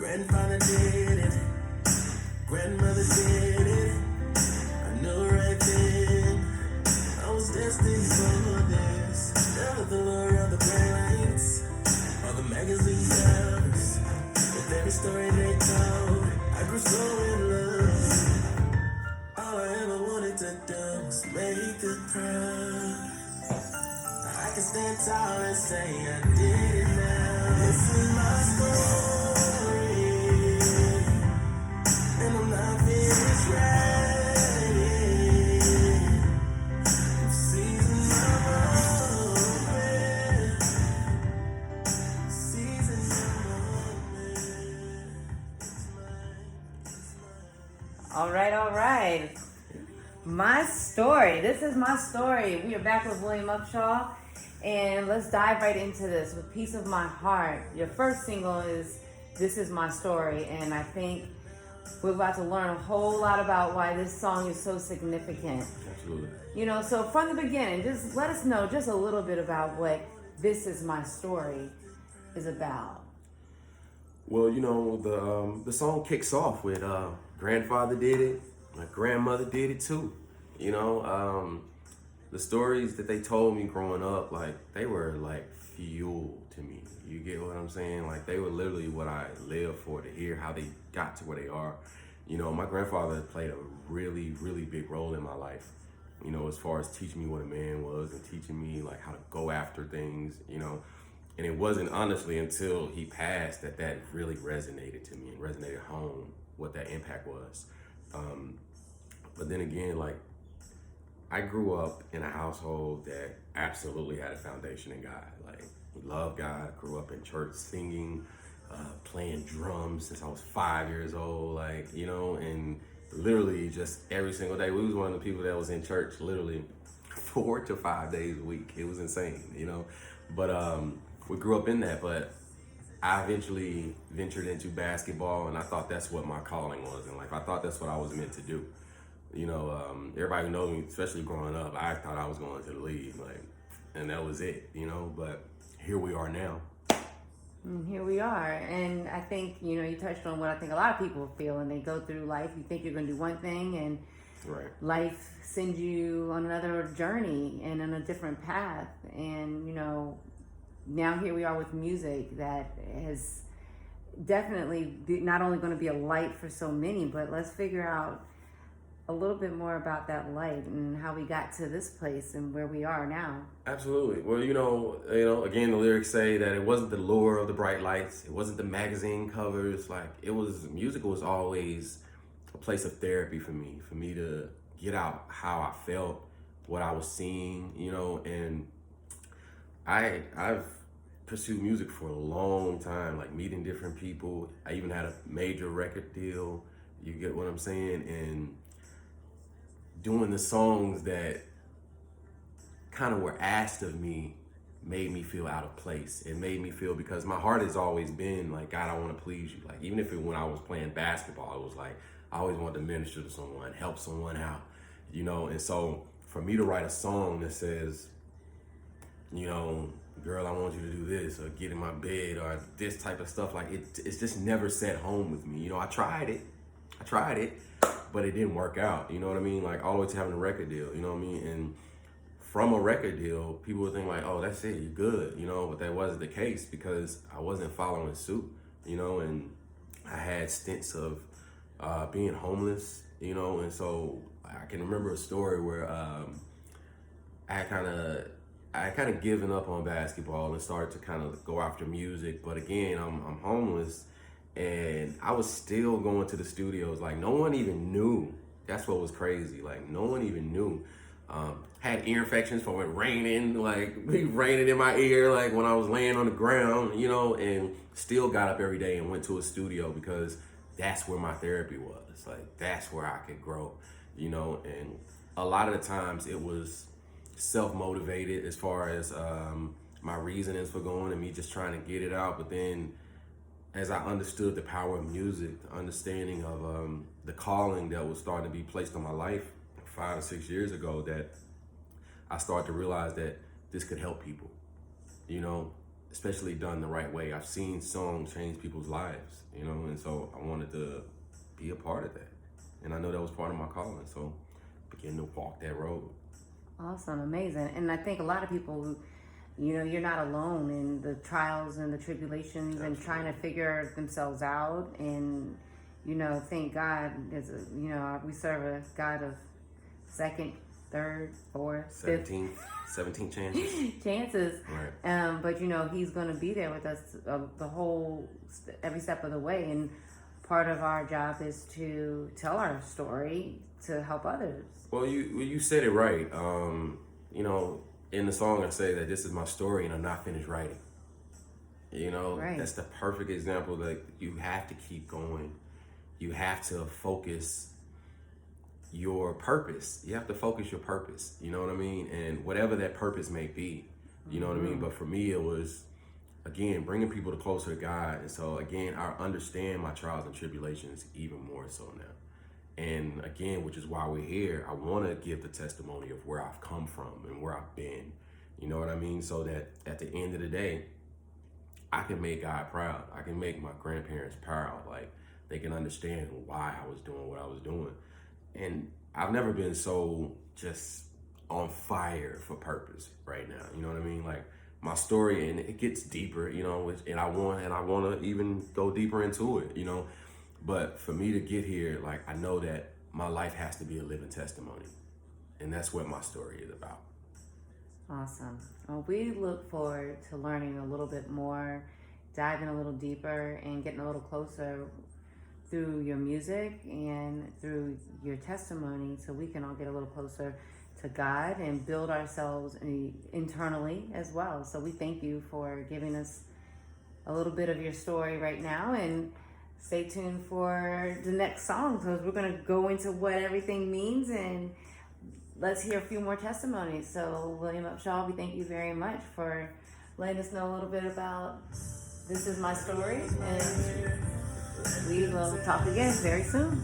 Grandfather did it, grandmother did it. I knew right then I was destined for this. Never the lure of the bright lights or the magazine covers. With every story they told, I grew so in love. All I ever wanted to do was make them proud. I can stand tall and say I did it now. This is my story, and I'm not finished writing. Season All right. My story. This is my story. We are back with William Upshaw, and let's dive right into this with Piece of My Heart. Your first single is This Is My Story, and I think we're about to learn a whole lot about why this song is so significant. Absolutely. You know, so from the beginning, just let us know just a little bit about what This Is My Story is about. Well, you know, the song kicks off with grandfather did it, my grandmother did it too. You know, the stories that they told me growing up, like, they were like fuel to me. You get what I'm saying? Like, they were literally what I lived for, to hear how they got to where they are. You know, my grandfather played a really, really big role in my life, you know, as far as teaching me what a man was and teaching me like how to go after things, you know. And it wasn't honestly until he passed that really resonated to me and resonated home what that impact was. But then again, like, I grew up in a household that absolutely had a foundation in God. Like, we loved God, grew up in church singing, playing drums since I was 5 years old, like, you know, and literally just every single day. We was one of the people that was in church literally 4 to 5 days a week. It was insane, you know. But we grew up in that, but I eventually ventured into basketball, and I thought that's what my calling was in life. I thought that's what I was meant to do. You know, everybody who knows me, especially growing up, I thought I was going to the league, like, and that was it, you know, but here we are now. And here we are. And I think, you know, you touched on what I think a lot of people feel when they go through life. You think you're going to do one thing, and Right. life sends you on another journey and on a different path. And, you know, now here we are with music that has definitely not only going to be a light for so many, but let's figure out a little bit more about that light and how we got to this place and where we are now. Absolutely. Well, you know, again, the lyrics say that it wasn't the lure of the bright lights. It wasn't the magazine covers. Like, music was always a place of therapy for me to get out how I felt, what I was seeing, you know, and I've pursued music for a long time, like meeting different people. I even had a major record deal. You get what I'm saying? And doing the songs that kind of were asked of me made me feel out of place. It made me feel, because my heart has always been like, God, I want to please you. Like, even if when I was playing basketball, it was like, I always wanted to minister to someone, help someone out, you know? And so for me to write a song that says, you know, girl, I want you to do this, or get in my bed, or this type of stuff, like, it's just never set home with me. You know, I tried it, but it didn't work out, you know what I mean? Like, all the way to having a record deal, you know what I mean? And from a record deal, people would think like, oh, that's it, you're good, you know? But that wasn't the case, because I wasn't following suit, you know? And I had stints of being homeless, you know? And so I can remember a story where I had kind of given up on basketball and started to kind of go after music. But again, I'm homeless, and I was still going to the studios. Like, no one even knew. That's what was crazy. Like, no one even knew. Had ear infections from it raining, like raining in my ear, like when I was laying on the ground, you know, and still got up every day and went to a studio, because that's where my therapy was. Like, that's where I could grow, you know. And a lot of the times it was self-motivated as far as my reasonings for going, and me just trying to get it out. But then as I understood the power of music, the understanding of the calling that was starting to be placed on my life 5 or 6 years ago, that I started to realize that this could help people, you know. especially done the right way. I've seen songs change people's lives, you know, and so I wanted to be a part of that. And I know that was part of my calling, so begin to walk that road. Awesome, amazing. And I think a lot of people, you know, you're not alone in the trials and the tribulations. Absolutely. And trying to figure themselves out. And, you know, thank God, you know, we serve a God of second, third, fourth, 17 chances. Right. But, you know, he's going to be there with us every step of the way. And part of our job is to tell our story to help others. Well, you said it right. You know, in the song I say that this is my story and I'm not finished writing. You know, right. That's the perfect example that you have to keep going. You have to focus your purpose. You have to focus your purpose. You know what I mean? And whatever that purpose may be, you know what I mean? But for me, it was, again, bringing people closer to God. And so, again, I understand my trials and tribulations even more so now. And again, which is why we're here, I want to give the testimony of where I've come from and where I've been. You know what I mean? So that at the end of the day, I can make God proud. I can make my grandparents proud. Like, they can understand why I was doing what I was doing. And I've never been so just on fire for purpose right now. You know what I mean? Like, my story, and it gets deeper, you know, and I want to even go deeper into it, you know. But for me to get here, like, I know that my life has to be a living testimony. And that's what my story is about. Awesome. Well, we look forward to learning a little bit more, diving a little deeper, and getting a little closer through your music and through your testimony, so we can all get a little closer to God and build ourselves internally as well. So we thank you for giving us a little bit of your story right now, and stay tuned for the next song, because we're going to go into what everything means, and let's hear a few more testimonies. So William Upshaw, we thank you very much for letting us know a little bit about This Is My Story, and we will talk again very soon.